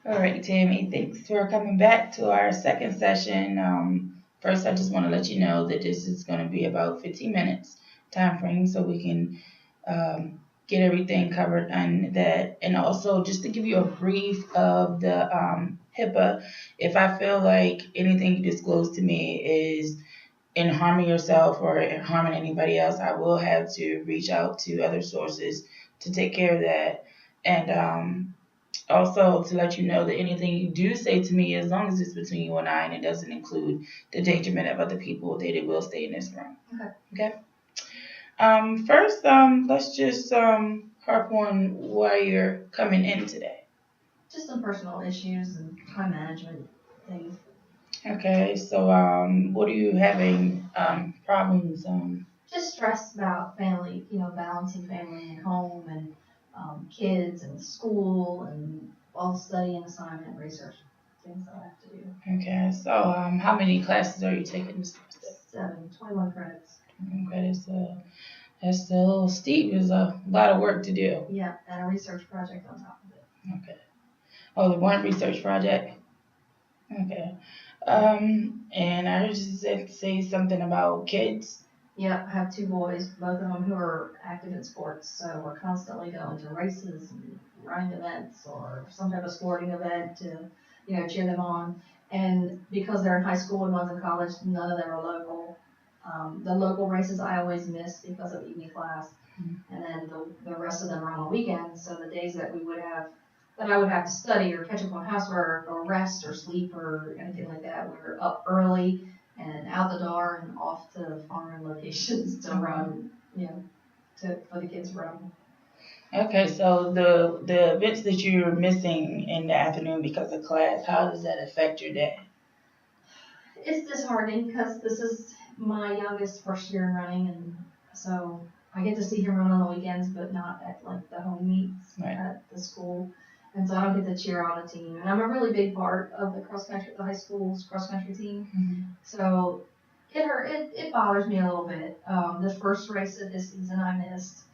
All right, Tammy, thanks for coming back to our second session. First, I just want to let you know that this is going to be about 15 minutes time frame so we can get everything covered on that. And also, just to give you a brief of the HIPAA, if I feel like anything you disclose to me is in harming yourself or in harming anybody else, I will have to reach out to other sources to take care of that. And also to let you know that anything you do say to me, as long as it's between you and I and it doesn't include the endangerment of other people, that it will stay in this room. Okay. Okay. First, let's just harp on why you're coming in today. Just some personal issues and time management things. Okay. So, what are you having problems? Just stressed about family, balancing family and home and kids and school and all study and assignment, research, things that I have to do. Okay. So, how many classes are you taking this semester? 21 credits. Okay. That's a little steep. There's a lot of work to do. Yeah, and a research project on top of it. Okay. Oh, the one research project. Okay. And I heard you say something about kids. Yeah, I have two boys, both of them who are active in sports, so we're constantly going to races and running events or some type of sporting event to, cheer them on. And because they're in high school and one's in college, none of them are local. The local races I always miss because of evening class, and then the rest of them are on the weekends. So the days that that I would have to study or catch up on housework or rest or sleep or anything like that, we're up early and out the door and off to foreign locations to run, for the kids to run. Okay, so the events that you're missing in the afternoon because of class, how does that affect your day? It's disheartening because this is my youngest first year in running, and so I get to see him run on the weekends, but not at like the home meets Right. at the school. And so I don't get to cheer on a team. And I'm a really big part of the high school's cross country team. Mm-hmm. So it bothers me a little bit. The first race of this season I missed.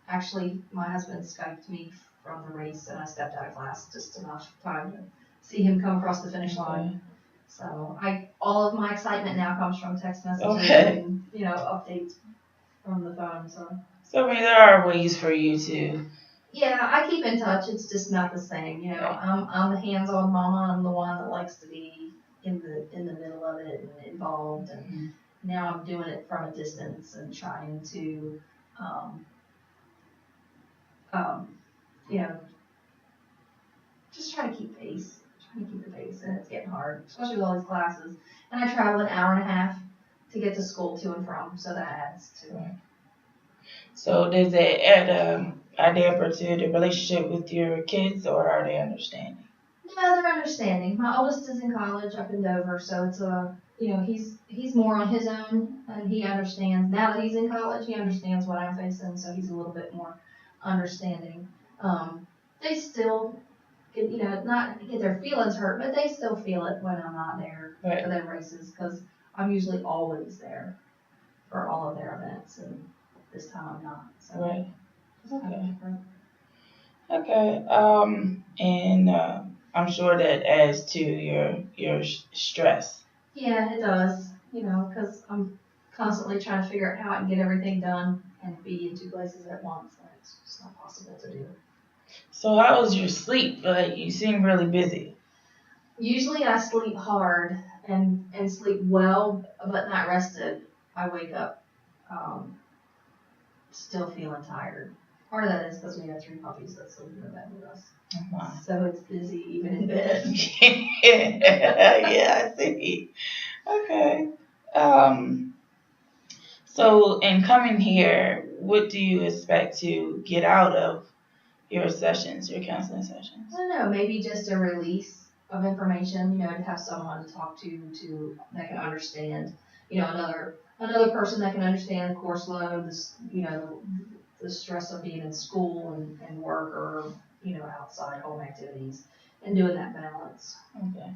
Actually, my husband Skyped me from the race, and I stepped out of class just enough time to see him come across the finish line. So all of my excitement now comes from text messages and updates from the phone. So I mean, there are ways for you to. Yeah, I keep in touch. It's just not the same. I'm the hands-on mama. I'm the one that likes to be in the middle of it and involved. And now I'm doing it from a distance and trying to, um, you know, just trying to keep pace. Trying to keep the pace, and it's getting hard, especially with all these classes. And I travel an hour and a half to get to school to and from, so that adds to it. So does it add a damper to the relationship with your kids, or are they understanding? Yeah, they're understanding. My oldest is in college up in Dover, so it's he's more on his own, and he understands. Now that he's in college, he understands what I'm facing, so he's a little bit more understanding. They still get, not get their feelings hurt, but they still feel it when I'm not there for their races, because I'm usually always there for all of their events, and this time I'm not. So right. It's kind of different. Okay. And I'm sure that adds to your stress. Yeah, it does. Because I'm constantly trying to figure out how I can get everything done and be in two places at once, and it's just not possible to do. So how was your sleep? Like you seem really busy. Usually I sleep hard and sleep well, but not rested. I wake up still feeling tired. Part of that is because we have 3 puppies that sleep in the bed with us. Wow. So it's busy even in bed. Yeah, I see. Okay. So in coming here, what do you expect to get out of your sessions, your counseling sessions? I don't know, maybe just a release of information, to have someone to talk to that can understand, another person that can understand the course load, this, the stress of being in school and work or, outside home activities and doing that balance. Okay.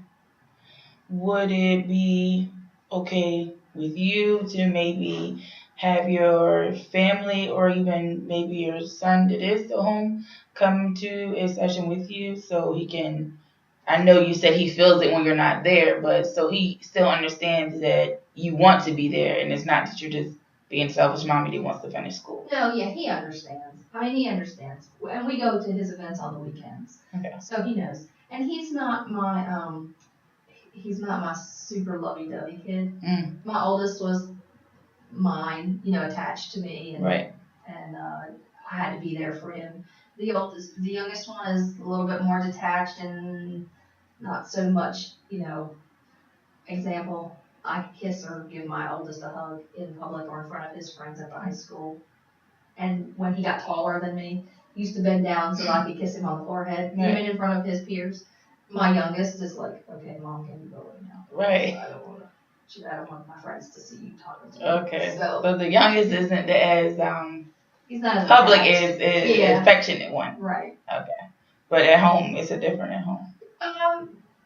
Would it be okay with you to maybe have your family or even maybe your son that is still home come to a session with you so he can. I know you said he feels it when you're not there, but so he still understands that you want to be there and it's not that you're just being selfish mommy that wants to finish school. No, yeah, he understands. I mean, he understands. And we go to his events on the weekends. Okay. So he knows. And he's not my super lovey-dovey kid. My oldest was mine, attached to me, and Right. I had to be there for him. The youngest one is a little bit more detached and not so much, example. I could kiss or give my oldest a hug in public or in front of his friends at the high school. And when he got taller than me, he used to bend down so that I could kiss him on the forehead, Right. even in front of his peers. My youngest is like, okay, mom, can you go right now? Right. I don't want my friends to see you talking to me. Okay. So the youngest isn't as he's not as public attached. is affectionate one. Right. Okay. But at home, it's a different at home.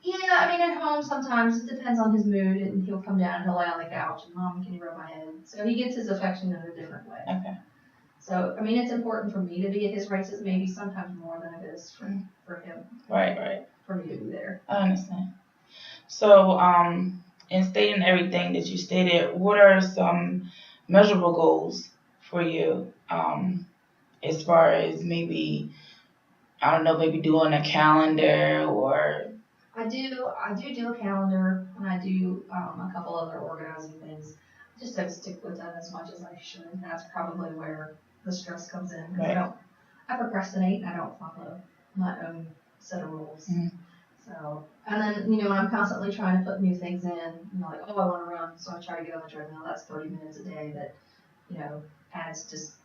Yeah, I mean, at home sometimes it depends on his mood, and he'll come down and he'll lay on the couch, and mom, can you rub my head? So he gets his affection in a different way. Okay. So, I mean, it's important for me to be at his races, maybe sometimes more than it is for him. Right. For me to be there. I understand. So, in stating everything that you stated, what are some measurable goals for you? As far as maybe, I don't know, maybe doing a calendar or. I do a calendar, and I do a couple other organizing things. I just don't stick with them as much as I should. That's probably where the stress comes in. Right. I procrastinate, and I don't follow my own set of rules. Mm-hmm. So, and then, I'm constantly trying to put new things in, like, oh, I want to run, so I try to get on the treadmill. That's 30 minutes a day that,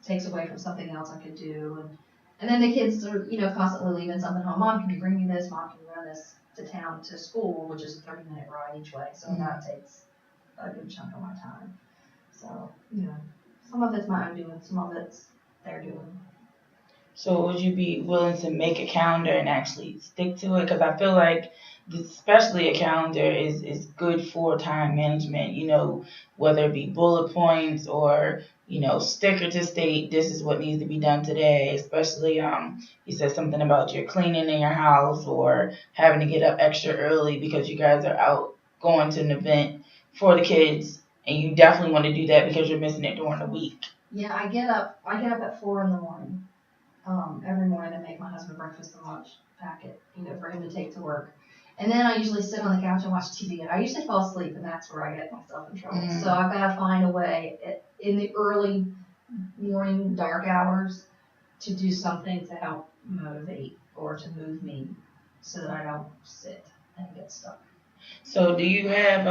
takes away from something else I could do. And then the kids are, constantly leaving something home. Mom, can you bring me this? Mom, can you run this to town to school, which is a 30-minute ride each way. So that takes a good chunk of my time. So, some of it's my own doing, some of it's their doing. So would you be willing to make a calendar and actually stick to it? Because I feel like, especially a calendar is good for time management, whether it be bullet points or, sticker to state this is what needs to be done today. Especially, you said something about your cleaning in your house or having to get up extra early because you guys are out going to an event for the kids. And you definitely want to do that because you're missing it during the week. Yeah, I get up at 4 a.m. Every morning to make my husband breakfast and lunch packet, for him to take to work. And then I usually sit on the couch and watch TV, and I usually fall asleep, and that's where I get myself in trouble. So I've got to find a way in the early morning dark hours to do something to help motivate or to move me so that I don't sit and get stuck. So do you have,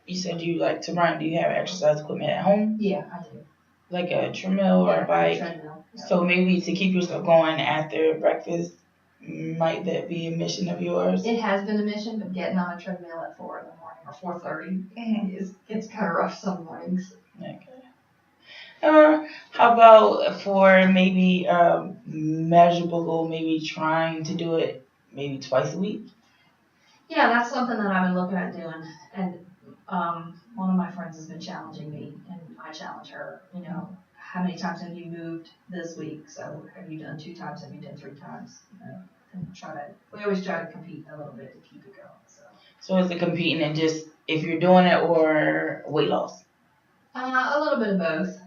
you said you like to run, do you have exercise equipment at home? Yeah, I do. Like a treadmill or a bike? Treadmill. Yeah. So maybe to keep yourself going after breakfast, might that be a mission of yours? It has been a mission, but getting on a treadmill at 4 a.m. or 4:30 it's kind of rough some mornings. Okay. Or how about for maybe measurable goal, maybe trying to do it maybe twice a week? Yeah, that's something that I've been looking at doing. And one of my friends has been challenging me, and I challenge her, how many times have you moved this week? So have you done 2 times? Have you done 3 times? And we always try to compete a little bit to keep it going. So is it competing and just if you're doing it or weight loss? A little bit of both.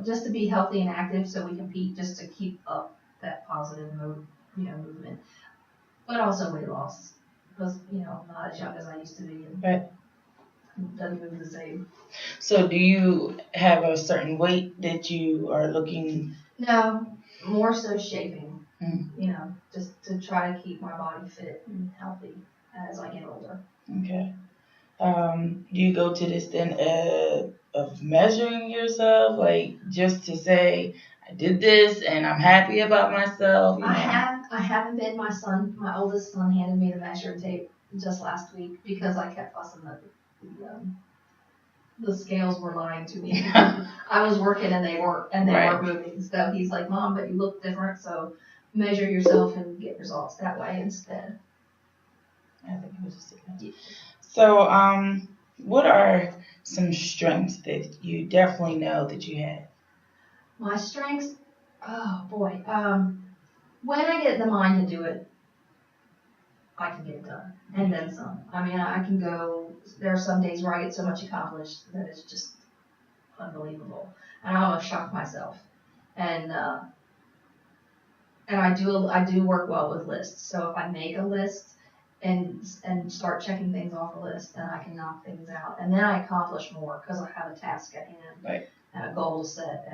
Just to be healthy and active, so we compete just to keep up that positive movement, but also weight loss because I'm not as young as I used to be. Right. Doesn't move the same. So do you have a certain weight that you are looking? No, more so shaping. Mm. Just to try to keep my body fit and healthy as I get older. Okay. Do you go to this then of measuring yourself, like just to say I did this and I'm happy about myself? I haven't been. My oldest son handed me the measuring tape just last week because I kept fussing that the scales were lying to me. I was working and they weren't moving. So he's like, Mom, but you look different, so measure yourself and get results that way instead. I think it was just. So What are some strengths that you definitely know that you have? My strengths, oh boy, when I get the mind to do it, I can get it done, and then some. I mean, I can go. There are some days where I get so much accomplished that it's just unbelievable, and I almost shock myself. And and I do work well with lists. So if I make a list and start checking things off the list, then I can knock things out, and then I accomplish more because I have a task at hand Right. and a goal to set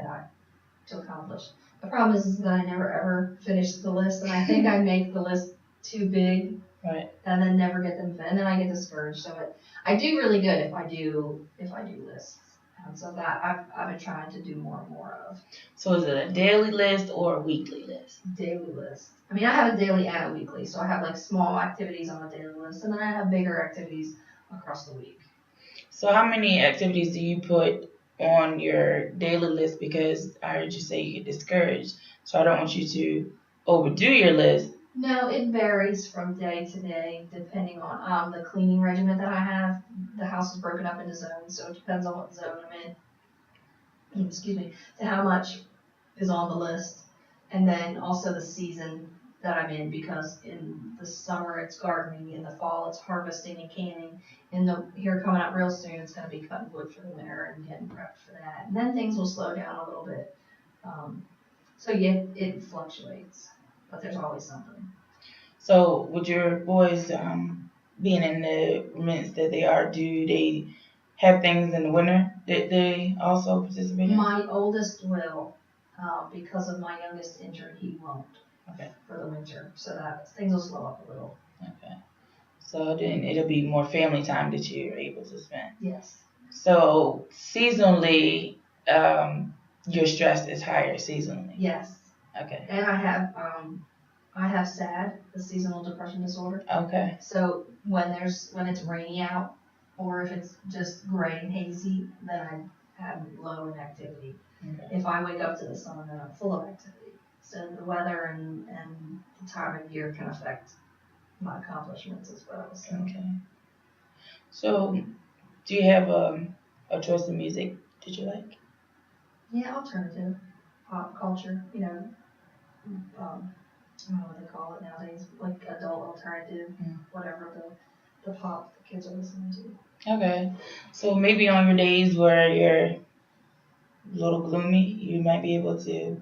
to accomplish. The problem is that I never ever finish the list, and I think I make the list too big, right, and then never get them, and then I get discouraged. So I do really good if I do lists, and so that I've been trying to do more and more of. So is it a daily list or a weekly list? Daily list. I mean, I have a daily and a weekly, so I have like small activities on a daily list, and then I have bigger activities across the week. So how many activities do you put on your daily list? Because I heard you say you get discouraged, so I don't want you to overdo your list. No, it varies from day to day depending on the cleaning regimen that I have. The house is broken up into zones, so it depends on what zone I'm in. Excuse me, to how much is on the list, and then also the season that I'm in, because in the summer it's gardening, in the fall it's harvesting and canning, here coming up real soon it's going to be cutting wood for the winter and getting prepped for that, and then things will slow down a little bit. So yeah, it fluctuates, but there's always something. So with your boys being in the events that they are, do they have things in the winter that they also participate in? My oldest will, because of my youngest injury, he won't. Okay. For the winter, so that things will slow up a little. Okay. So then it'll be more family time that you're able to spend. Yes. So seasonally, your stress is higher seasonally. Yes. Okay. And I have SAD, the seasonal depression disorder. Okay. So when it's rainy out, or if it's just gray and hazy, then I have low in activity. Okay. If I wake up to the sun, then I'm full of activity. So the weather and the time of year can affect my accomplishments as well. So. Okay. So, do you have a choice of music that you like? Yeah, alternative pop culture. I don't know what they call it nowadays, like adult alternative, whatever the pop the kids are listening to. Okay. So maybe on your days where you're a little gloomy, you might be able to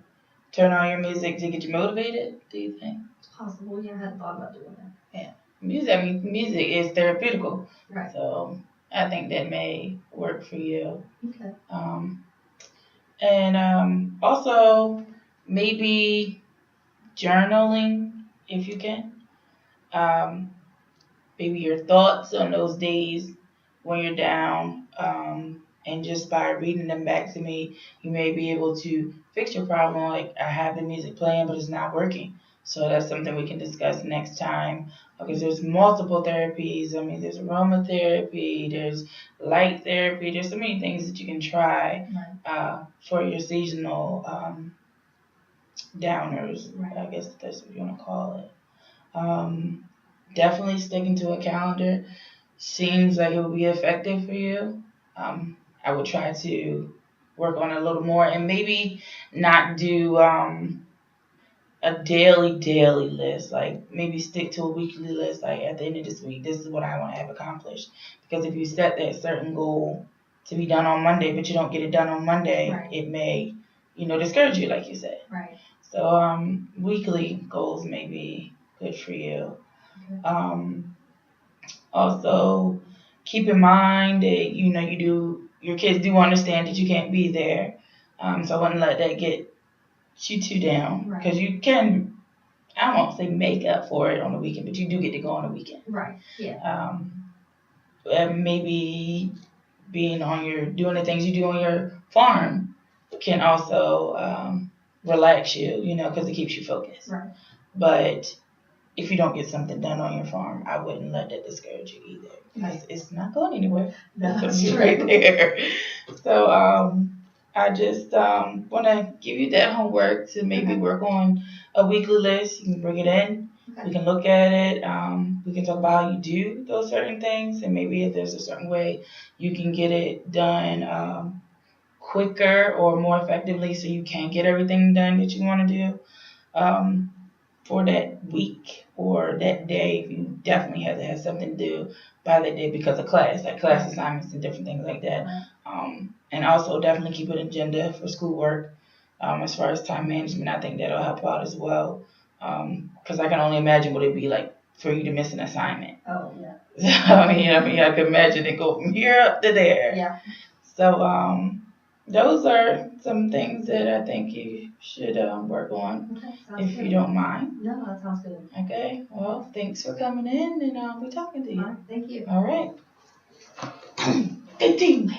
turn on your music to get you motivated, do you think? It's possible, yeah, I hadn't thought about doing that. Yeah. Music is therapeutical. Right. So I think that may work for you. Okay. And also maybe journaling if you can. Maybe your thoughts on those days when you're down, and just by reading them back to me, you may be able to fix your problem. Like, I have the music playing, but it's not working. So that's something we can discuss next time. Because there's multiple therapies. I mean, there's aromatherapy, there's light therapy. There's so many things that you can try for your seasonal downers. Right. I guess that's what you want to call it. Definitely sticking to a calendar seems like it would be effective for you. I would try to work on it a little more and maybe not do a daily list. Like, maybe stick to a weekly list. Like, at the end of this week, this is what I want to have accomplished. Because if you set that certain goal to be done on Monday, but you don't get it done on Monday, right, it may, discourage you, like you said. Right. So weekly goals may be good for you. Okay. Also, keep in mind that your kids do understand that you can't be there. So I wouldn't let that get you too down, because you can, I won't say make up for it on the weekend, but you do get to go on the weekend. Right. Yeah. Maybe doing the things you do on your farm can also relax you, because it keeps you focused. Right. But if you don't get something done on your farm, I wouldn't let that discourage you either, because it's not going anywhere. That's right there. So I just want to give you that homework to maybe work on a weekly list. You can bring it in. We can look at it. We can talk about how you do those certain things, and maybe if there's a certain way you can get it done quicker or more effectively, so you can get everything done that you want to do. Um, for that week or that day, you definitely have to have something to do by that day because of class, like class assignments and different things like that. And also definitely keep an agenda for schoolwork. As far as time management, I think that'll help out as well. Because I can only imagine what it'd be like for you to miss an assignment. Oh, yeah. I can imagine it go from here up to there. Yeah. So, those are some things that I think you should work on, Okay, if you don't mind. No, that sounds good. Okay, well, thanks for coming in, and I'll be talking to you. All right, thank you. All right. Good team.